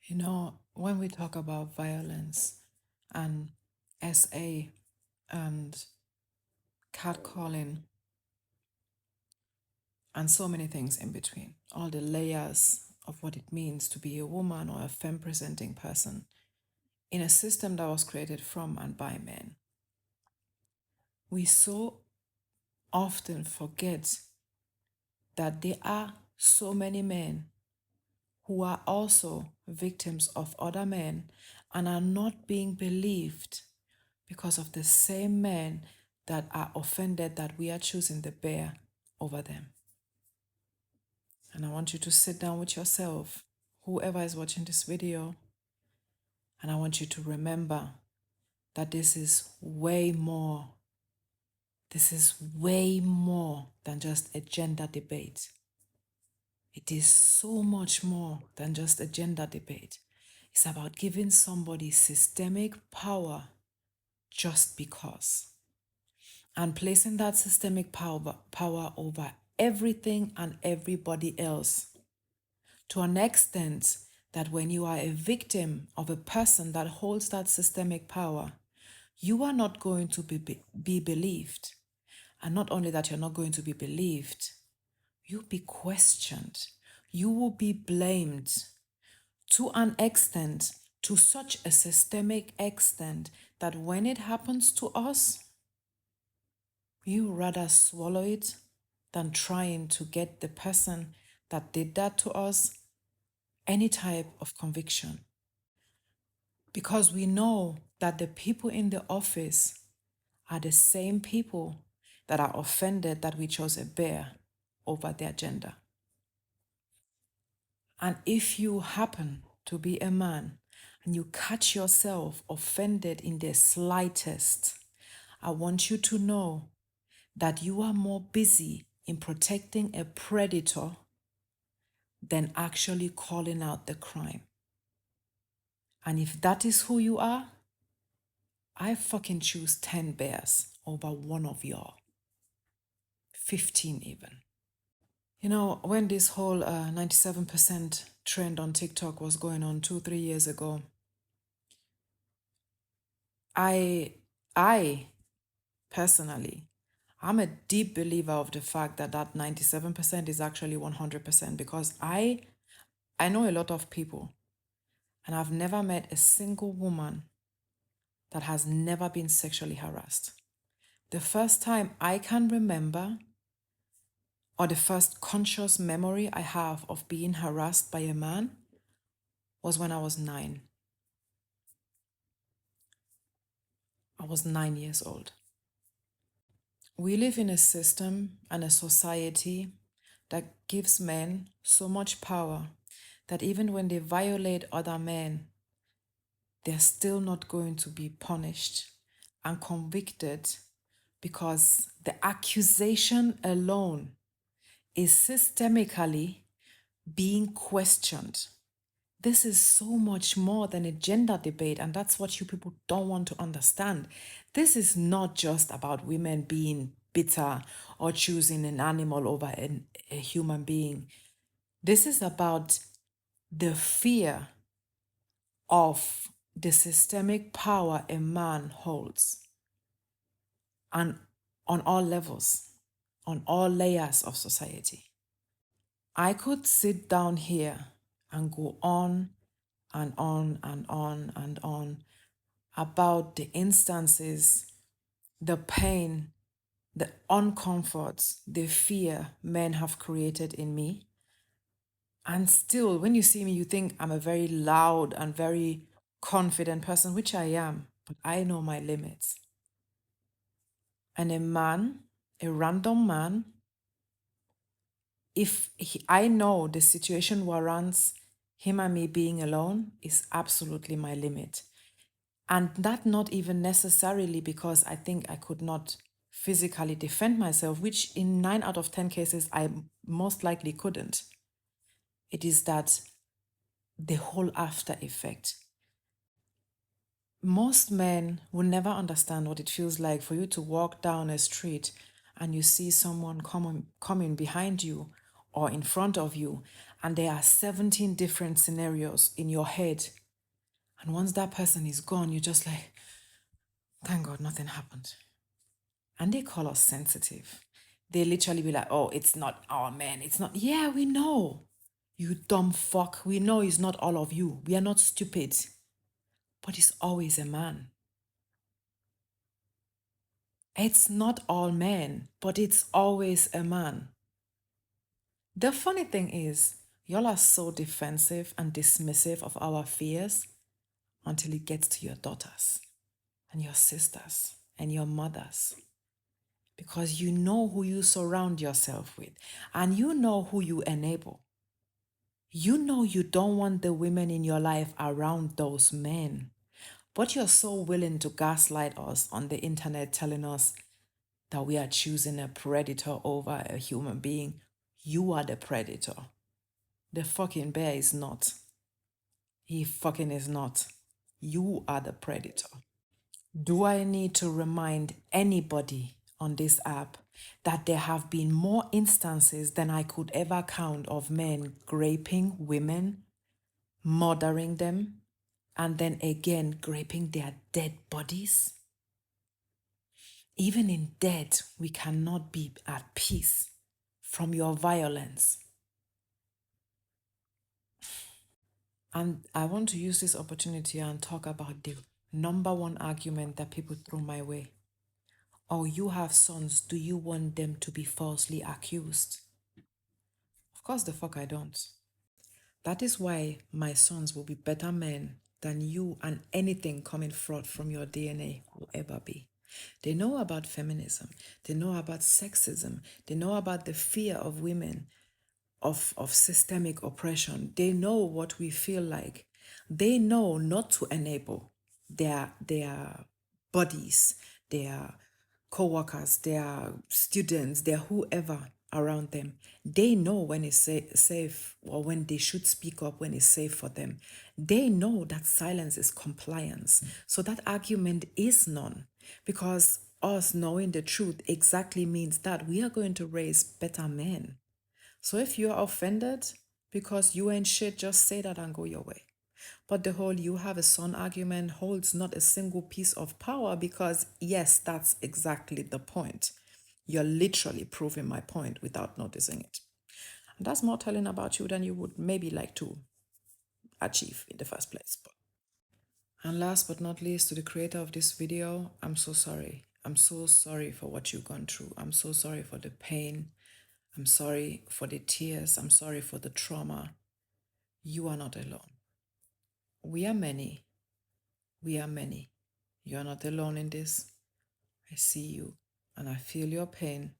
When we talk about violence and SA and catcalling and so many things in between, all the layers of what it means to be a woman or a femme presenting person in a system that was created from and by men, we so often forget that there are so many men who are also victims of other men and are not being believed because of the same men that are offended that we are choosing the bear over them. And I want you to sit down with yourself, whoever is watching this video, and I want you to remember that this is way more. This is way more than just a gender debate. It is so much more than just a gender debate. It's about giving somebody systemic power just because, and placing that systemic power over everything and everybody else, to an extent that when you are a victim of a person that holds that systemic power, you are not going to be believed. And not only that, you're not going to be believed, you'll be questioned. You will be blamed to an extent, to such a systemic extent, that when it happens to us, you rather swallow it than trying to get the person that did that to us any type of conviction. Because we know that the people in the office are the same people that are offended that we chose a bear over their gender. And if you happen to be a man and you catch yourself offended in the slightest, I want you to know that you are more busy in protecting a predator than actually calling out the crime. And if that is who you are, I fucking choose 10 bears over one of y'all. 15 even. When this whole 97% trend on TikTok was going on 2-3 years ago, I personally, I'm a deep believer of the fact that 97% is actually 100%, because I know a lot of people, and I've never met a single woman that has never been sexually harassed. The first time I can remember, or the first conscious memory I have of being harassed by a man, was when I was 9. I was 9 years old. We live in a system and a society that gives men so much power that even when they violate other men, they're still not going to be punished and convicted, because the accusation alone is systemically being questioned. This is so much more than a gender debate, and that's what you people don't want to understand. This is not just about women being bitter or choosing an animal over a human being. This is about the fear of the systemic power a man holds, and on all levels, on all layers of society. I could sit down here and go on and on and on and on about the instances, the pain, the uncomfort, the fear men have created in me. And still, when you see me, you think I'm a very loud and very confident person, which I am, but I know my limits. And a man, a random man, if I know the situation warrants him and me being alone, is absolutely my limit. And that not even necessarily because I think I could not physically defend myself, which in 9 out of 10 cases I most likely couldn't. It is that the whole after effect. Most men will never understand what it feels like for you to walk down a street and you see someone coming behind you or in front of you, and there are 17 different scenarios in your head. And once that person is gone, you're just like, thank God nothing happened. And they call us sensitive. They literally be like, oh, it's not our man. It's not. Yeah, we know. You dumb fuck. We know it's not all of you. We are not stupid. But it's always a man. It's not all men, but it's always a man. The funny thing is, y'all are so defensive and dismissive of our fears until it gets to your daughters and your sisters and your mothers. Because you know who you surround yourself with and you know who you enable. You know you don't want the women in your life around those men, but you're so willing to gaslight us on the internet telling us that we are choosing a predator over a human being. You are the predator. The fucking bear is not. He fucking is not. You are the predator. Do I need to remind anybody on this app that there have been more instances than I could ever count of men raping women, murdering them, and then again raping their dead bodies? Even in death, we cannot be at peace from your violence. And I want to use this opportunity and talk about the number one argument that people throw my way. Oh, you have sons. Do you want them to be falsely accused? Of course, the fuck I don't. That is why my sons will be better men than you and anything coming forth from your DNA will ever be. They know about feminism. They know about sexism. They know about the fear of women, of systemic oppression. They know what we feel like. They know not to enable their bodies, their co-workers, their students, their whoever around them. They know when it's safe or when they should speak up, when it's safe for them. They know that silence is compliance. So that argument is none, because us knowing the truth exactly means that we are going to raise better men. So if you're offended because you ain't shit, just say that and go your way. But the whole you have a son argument holds not a single piece of power, because yes, that's exactly the point. You're literally proving my point without noticing it. And that's more telling about you than you would maybe like to achieve in the first place. And last but not least, to the creator of this video, I'm so sorry. I'm so sorry for what you've gone through. I'm so sorry for the pain. I'm sorry for the tears. I'm sorry for the trauma. You are not alone. We are many. We are many. You are not alone in this. I see you and I feel your pain,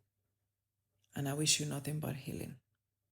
and I wish you nothing but healing.